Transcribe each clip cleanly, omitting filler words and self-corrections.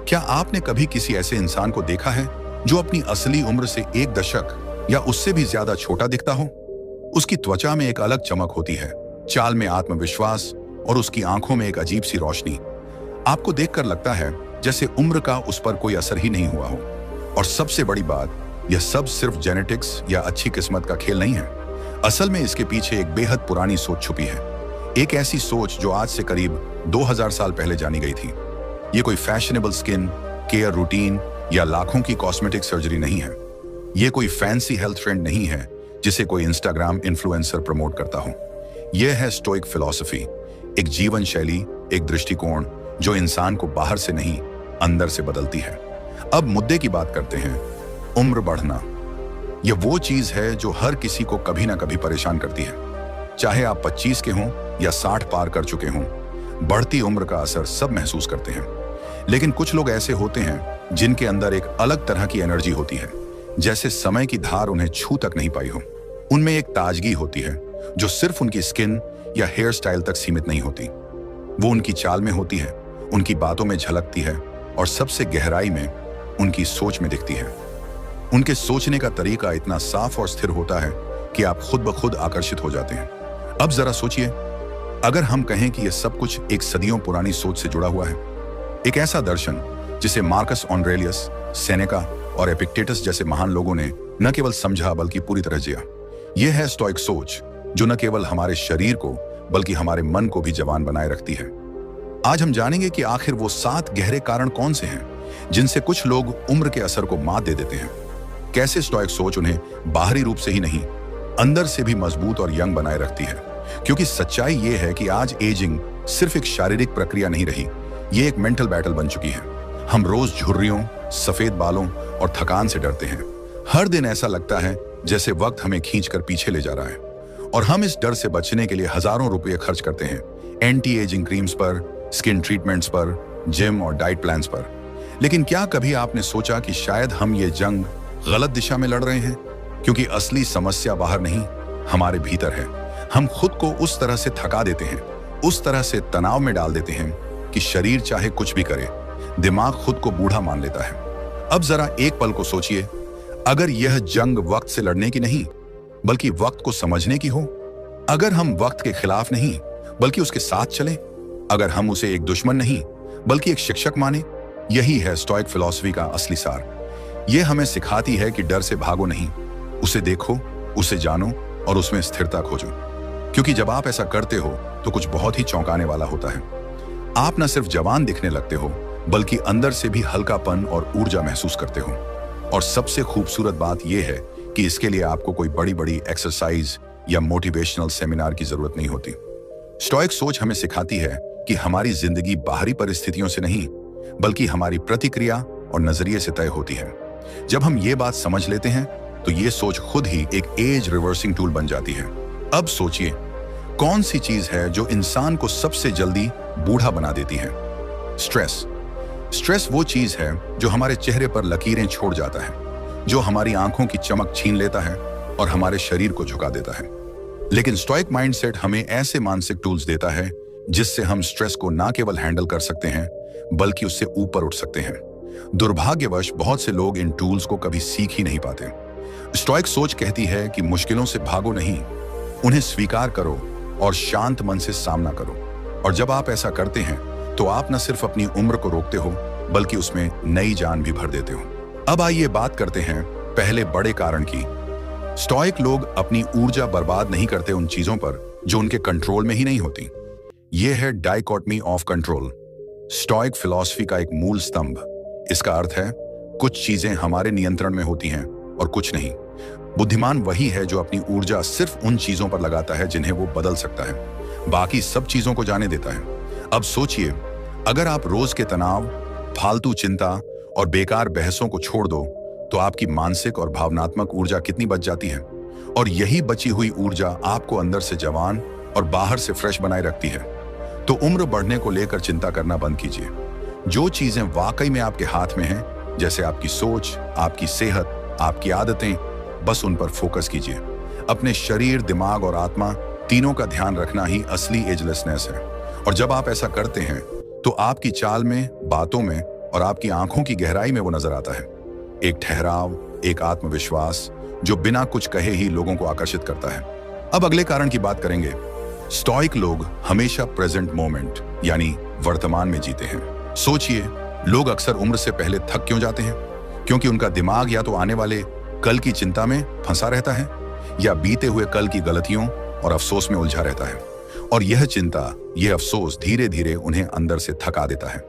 क्या आपने कभी किसी ऐसे इंसान को देखा है जो अपनी असली उम्र से एक दशक या उससे भी ज्यादा छोटा दिखता हो? उसकी त्वचा में एक अलग चमक होती है, चाल में आत्मविश्वास और उसकी आंखों में एक अजीब सी रोशनी। आपको देखकर लगता है जैसे उम्र का उस पर कोई असर ही नहीं हुआ हो। और सबसे बड़ी बात, यह सब सिर्फ जेनेटिक्स या अच्छी किस्मत का खेल नहीं है। असल में इसके पीछे एक बेहद पुरानी सोच छुपी है। एक ऐसी सोच जो आज से करीब 2000 साल पहले जानी गई थी। ये कोई फैशनेबल स्किन केयर रूटीन या लाखों की कॉस्मेटिक सर्जरी नहीं है। ये कोई फैंसी हेल्थ ट्रेंड नहीं है जिसे कोई इंस्टाग्राम इन्फ्लुएंसर प्रमोट करता हो। यह है स्टोइक फिलॉसफी, एक जीवन शैली, एक दृष्टिकोण जो इंसान को बाहर से नहीं अंदर से बदलती है। अब मुद्दे की बात करते हैं। उम्र बढ़ना, यह वो चीज है जो हर किसी को कभी ना कभी परेशान करती है। चाहे आप 25 के हों या 60 पार कर चुके हों, बढ़ती उम्र का असर सब महसूस करते हैं। लेकिन कुछ लोग ऐसे होते हैं जिनके अंदर एक अलग तरह की एनर्जी होती है, जैसे समय की धार उन्हें छू तक नहीं पाई हो। उनमें एक ताजगी होती है जो सिर्फ उनकी स्किन या हेयर स्टाइल तक सीमित नहीं होती। वो उनकी चाल में होती है, उनकी बातों में झलकती है और सबसे गहराई में उनकी सोच में दिखती है। उनके सोचने का तरीका इतना साफ और स्थिर होता है कि आप खुद ब खुद आकर्षित हो जाते हैं। अब जरा सोचिए, अगर हम कहें कि यह सब कुछ एक सदियों पुरानी सोच से जुड़ा हुआ है, एक ऐसा दर्शन जिसे मार्कस ऑरेलियस, सेनेका और एपिक्टेटस जैसे महान लोगों ने न केवल समझा बल्कि पूरी तरह जिया। यह है स्टोइक सोच जो न केवल हमारे शरीर को बल्कि हमारे मन को भी जवान बनाए रखती है। आज हम जानेंगे कि आखिर वो 7 गहरे कारण कौन से हैं जिनसे कुछ लोग उम्र के असर को मात दे देते हैं। कैसे स्टोइक सोच उन्हें बाहरी रूप से ही नहीं, अंदर से भी मजबूत और यंग बनाए रखती है। क्योंकि सच्चाई ये है कि आज एजिंग सिर्फ एक शारीरिक प्रक्रिया नहीं रही, ये एक मेंटल बैटल बन चुकी है। हम रोज झुर्रियों, सफेद बालों और थकान से डरते हैं। हर दिन ऐसा लगता है जैसे वक्त हमें खींचकर पीछे ले जा रहा है। और हम इस डर से बचने के लिए हजारों रुपए खर्च करते हैं एंटी एजिंग क्रीम्स पर, स्किन ट्रीटमेंट्स पर, जिम और डाइट प्लान्स पर। लेकिन क्या कभी आपने सोचा कि शायद हम ये जंग गलत दिशा में लड़ रहे हैं? क्योंकि असली समस्या बाहर नहीं, हमारे भीतर है। हम खुद को उस तरह से थका देते हैं, उस तरह से तनाव में डाल देते हैं कि शरीर चाहे कुछ भी करे, दिमाग खुद को बूढ़ा मान लेता है। अब जरा एक पल को सोचिए, अगर यह जंग वक्त से लड़ने की नहीं बल्कि वक्त को समझने की हो, अगर हम वक्त के खिलाफ नहीं बल्कि उसके साथ चलें, अगर हम उसे एक दुश्मन नहीं बल्कि एक शिक्षक माने, यही है स्टोइक फिलॉसफी का असली सार। यह हमें सिखाती है कि डर से भागो नहीं, उसे देखो, उसे जानो और उसमें स्थिरता खोजो। क्योंकि जब आप ऐसा करते हो तो कुछ बहुत ही चौंकाने वाला होता है। आप न सिर्फ जवान दिखने लगते हो बल्कि अंदर से भी हल्कापन और ऊर्जा महसूस करते हो। और सबसे खूबसूरत बात यह है कि इसके लिए आपको कोई बड़ी बड़ी एक्सरसाइज या मोटिवेशनल सेमिनार की जरूरत नहीं होती। स्टोइक सोच हमें सिखाती है कि हमारी जिंदगी बाहरी परिस्थितियों से नहीं बल्कि हमारी प्रतिक्रिया और नजरिए से तय होती है। जब हम ये बात समझ लेते हैं तो ये सोच खुद ही एक एज रिवर्सिंग टूल बन जाती है। अब सोचिए, कौन सी चीज है जो इंसान को सबसे जल्दी बूढ़ा बना देती है? स्ट्रेस। स्ट्रेस वो चीज है जो हमारे चेहरे पर लकीरें छोड़ जाता है, जो हमारी आंखों की चमक छीन लेता है और हमारे शरीर को झुका देता है। लेकिन स्टोइक माइंडसेट हमें ऐसे मानसिक टूल्स देता है जिससे हम स्ट्रेस को ना केवल हैंडल कर सकते हैं बल्कि उससे ऊपर उठ सकते हैं। दुर्भाग्यवश बहुत से लोग इन टूल्स को कभी सीख ही नहीं पाते। स्टोइक सोच कहती है कि मुश्किलों से भागो नहीं, उन्हें स्वीकार करो और शांत मन से सामना करो। और जब आप ऐसा करते हैं तो आप न सिर्फ अपनी उम्र को रोकते हो बल्कि उसमें नई जान भी भर देते हो। अब आइए बात करते हैं पहले बड़े कारण की। स्टोइक लोग अपनी ऊर्जा बर्बाद नहीं करते उन चीजों पर जो उनके कंट्रोल में ही नहीं होती। यह है dichotomy of control, stoic philosophy का एक मूल स्तंभ। इसका अर्थ है कुछ चीजें हमारे नियंत्रण में होती हैं और कुछ नहीं। बुद्धिमान वही है जो अपनी ऊर्जा सिर्फ उन चीजों पर लगाता है जिन्हें वो बदल सकता है, बाकी सब चीजों को जाने देता है। अब सोचिए, अगर आप रोज के तनाव, फालतू चिंता और बेकार बहसों को छोड़ दो तो आपकी मानसिक और भावनात्मक ऊर्जा कितनी बच जाती है। और यही बची हुई ऊर्जा आपको अंदर से जवान और बाहर से फ्रेश बनाए रखती है। तो उम्र बढ़ने को लेकर चिंता करना बंद कीजिए। जो चीजें वाकई में आपके हाथ में हैं, जैसे आपकी सोच, आपकी सेहत, आपकी आदतें, बस उन पर फोकस कीजिए। अपने शरीर, दिमाग और आत्मा तीनों का ध्यान रखना ही असली एजलेसनेस है। और जब आप ऐसा करते हैं तो आपकी चाल में, बातों में और आपकी आंखों की गहराई में वो नजर आता है। एक ठहराव, एक आत्मविश्वास जो बिना कुछ कहे ही लोगों को आकर्षित करता है। अब अगले कारण की बात करेंगे। स्टोइक लोग हमेशा प्रेजेंट मोमेंट यानी वर्तमान में जीते हैं। सोचिए, लोग अक्सर उम्र से पहले थक क्यों जाते हैं? क्योंकि उनका दिमाग या तो आने वाले कल की चिंता में फंसा रहता है या बीते हुए कल की गलतियों और अफसोस में उलझा रहता है। और यह चिंता, यह अफसोस धीरे धीरे उन्हें अंदर से थका देता है।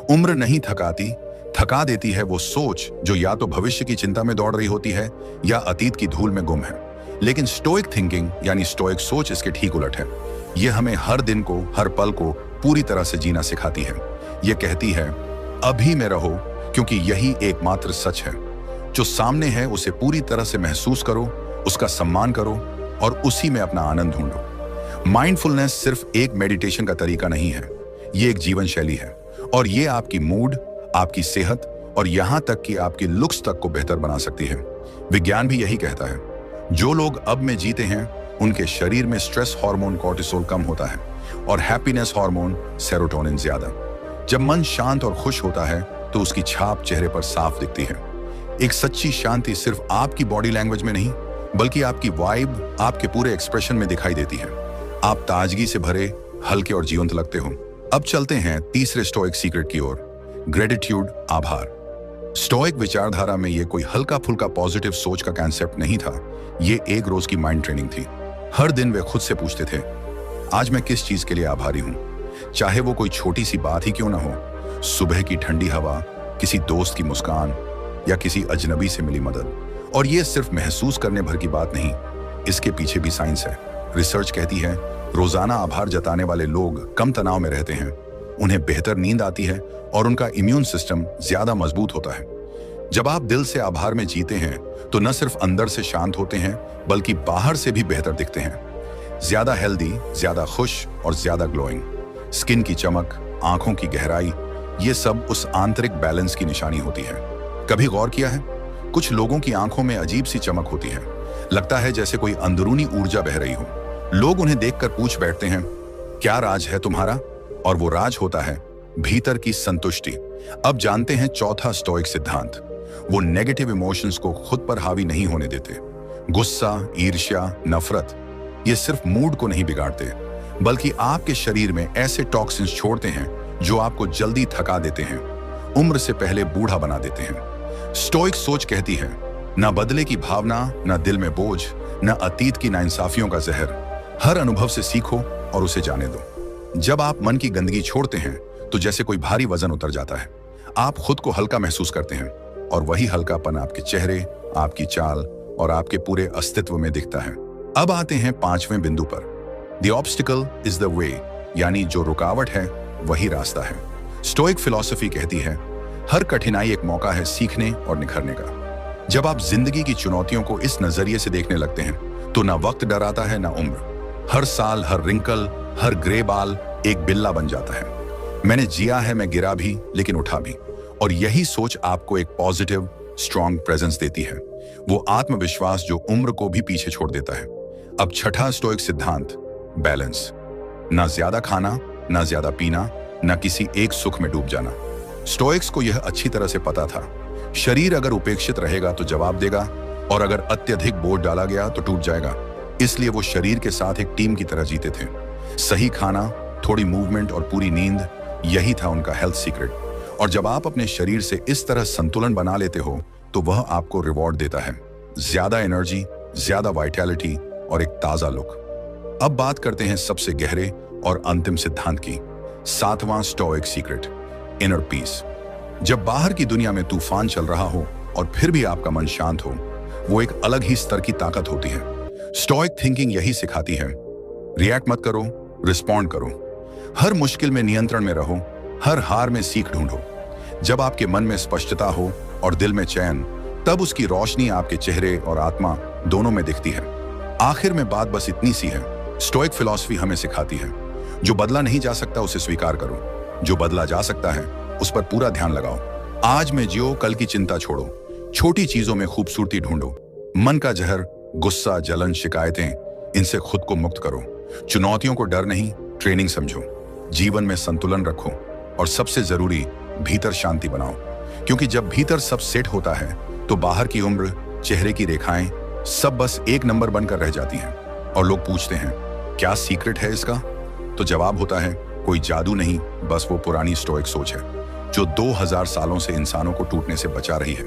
उम्र नहीं थकाती, थका देती है वो सोच जो या तो भविष्य की चिंता में दौड़ रही होती है या अतीत की धूल में गुम है। लेकिन स्टोइक थिंकिंग यानी स्टोइक सोच इसके ठीक उलट है। यह हमें हर दिन को, हर पल को पूरी तरह से जीना सिखाती है। यह कहती है, अभी में रहो, क्योंकि यही एकमात्र सच है। जो सामने है उसे पूरी तरह से महसूस करो, उसका सम्मान करो और उसी में अपना आनंद ढूंढो। माइंडफुलनेस सिर्फ एक मेडिटेशन का तरीका नहीं है, ये एक जीवन शैली है और ये आपकी मूड, आपकी सेहत और यहां तक कि आपकी लुक्स तक को बेहतर बना सकती है। विज्ञान भी यही कहता है। जो लोग अब में जीते हैं उनके शरीर में स्ट्रेस हार्मोन कॉर्टिसोल कम होता है और हैप्पीनेस हार्मोन सेरोटोनिन ज्यादा। जब मन शांत और खुश होता है तो उसकी छाप चेहरे पर साफ दिखती है। एक सच्ची शांति सिर्फ आपकी बॉडी लैंग्वेज में नहीं, बल्कि आपकी वाइब, आपके पूरे एक्सप्रेशन में दिखाई देती है। आप ताजगी से भरे, हल्के और जीवंत लगते हो। अब चलते हैं तीसरे स्टोइक सीक्रेट की ओर, ग्रेटिट्यूड, आभार। स्टोइक विचारधारा में ये कोई हल्का फुल्का पॉजिटिव सोच का कॉन्सेप्ट नहीं था, ये एक रोज की माइंड ट्रेनिंग थी। हर दिन वे खुद से पूछते थे, आज मैं किस चीज के लिए आभारी हूं? चाहे वो कोई छोटी सी बात ही क्यों ना हो, सुबह की ठंडी हवा, किसी दोस्त की मुस्कान या किसी अजनबी से मिली मदद। और ये सिर्फ महसूस करने भर की बात नहीं, इसके पीछे भी साइंस है। रिसर्च कहती है, रोजाना आभार जताने वाले लोग कम तनाव में रहते हैं, उन्हें बेहतर नींद आती है और उनका इम्यून सिस्टम ज्यादा मजबूत होता है। जब आप दिल से आभार में जीते हैं तो न सिर्फ अंदर से शांत होते हैं बल्कि बाहर से भी बेहतर दिखते हैं। ज्यादा हेल्दी, ज्यादा खुश और ज्यादा ग्लोइंग। स्किन की चमक, आंखों की गहराई, ये सब उस आंतरिक बैलेंस की निशानी होती है। कभी गौर किया है, कुछ लोगों की आंखों में अजीब सी चमक होती है, लगता है जैसे कोई अंदरूनी ऊर्जा बह रही हो। लोग उन्हें देखकर पूछ बैठते हैं, क्या राज है तुम्हारा? और वो राज होता है भीतर की संतुष्टि। अब जानते हैं चौथा स्टोइक सिद्धांत। वो नेगेटिव इमोशंस को खुद पर हावी नहीं होने देते। गुस्सा, ईर्ष्या, नफरत, ये सिर्फ मूड को नहीं बिगाड़ते, बल्कि आपके शरीर में ऐसे टॉक्सिन्स छोड़ते हैं जो आपको जल्दी थका देते हैं, उम्र से पहले बूढ़ा बना देते हैं। स्टोइक सोच कहती है, न बदले की भावना, न दिल में बोझ, न अतीत की नाइंसाफियों का जहर। हर अनुभव से सीखो और उसे जाने दो। जब आप मन की गंदगी छोड़ते हैं तो जैसे कोई भारी वजन उतर जाता है। आप खुद को हल्का महसूस करते हैं और वही हल्कापन आपके चेहरे, आपकी चाल और आपके पूरे अस्तित्व में दिखता है। अब आते हैं पांचवें बिंदु पर। The obstacle is the way, यानी जो रुकावट है वही रास्ता है। स्टोइक फिलॉसफी कहती है, हर कठिनाई एक मौका है सीखने और निखरने का। जब आप जिंदगी की चुनौतियों को इस नजरिए से देखने लगते हैं तो ना वक्त डराता है, ना उम्र। हर साल, हर रिंकल, हर ग्रे बाल एक बिल्ला बन जाता है। मैंने जिया है, मैं गिरा भी लेकिन उठा भी। और यही सोच आपको एक पॉजिटिव, स्ट्रॉन्ग प्रेजेंस देती है, वो आत्मविश्वास जो उम्र को भी पीछे छोड़ देता है। अब छठा स्टोइक सिद्धांत, बैलेंस। ना ज्यादा खाना, ना ज्यादा पीना, ना किसी एक सुख में डूब जाना। स्टोइक्स को यह अच्छी तरह से पता था, शरीर अगर उपेक्षित रहेगा तो जवाब देगा और अगर अत्यधिक बोझ डाला गया तो टूट जाएगा। इसलिए वो शरीर के साथ एक टीम की तरह जीते थे। सही खाना, थोड़ी मूवमेंट और पूरी नींद, यही था उनका हेल्थ सीक्रेट। और जब आप अपने शरीर से इस तरह संतुलन बना लेते हो तो वह आपको रिवॉर्ड देता है, ज्यादा एनर्जी, ज्यादा वाइटैलिटी और एक ताजा लुक। अब बात करते हैं सबसे गहरे और अंतिम सिद्धांत की, सातवां स्टोइक सीक्रेट, इनर पीस। जब बाहर की दुनिया में तूफान चल रहा हो और फिर भी आपका मन शांत हो, वो एक अलग ही स्तर की ताकत होती है। स्टोइक थिंकिंग यही सिखाती है, रिएक्ट मत करो, रिस्पॉन्ड करो। हर मुश्किल में नियंत्रण में रहो, हर हार में सीख ढूंढो। जब आपके मन में स्पष्टता हो और दिल में चैन, तब उसकी रोशनी आपके चेहरे और आत्मा दोनों में दिखती है। आखिर में बात बस इतनी सी है, स्टोइक फिलॉसफी हमें सिखाती है, जो बदला नहीं जा सकता उसे स्वीकार करो, जो बदला जा सकता है उस पर पूरा ध्यान लगाओ। आज में जियो, कल की चिंता छोड़ो, छोटी चीजों में खूबसूरती ढूंढो। मन का जहर, गुस्सा, जलन, शिकायतें, इनसे खुद को मुक्त करो। चुनौतियों को डर नहीं, ट्रेनिंग समझो। जीवन में संतुलन रखो और सबसे जरूरी, भीतर शांति बनाओ, क्योंकि जब भीतर सब सेट होता है तो बाहर की उम्र, चेहरे की रेखाएं सब बस एक नंबर बनकर रह जाती हैं। और लोग पूछते हैं, क्या सीक्रेट है इसका? तो जवाब होता है, कोई जादू नहीं, बस वो पुरानी स्टोइक सोच है जो 2000 सालों से इंसानों को टूटने से बचा रही है।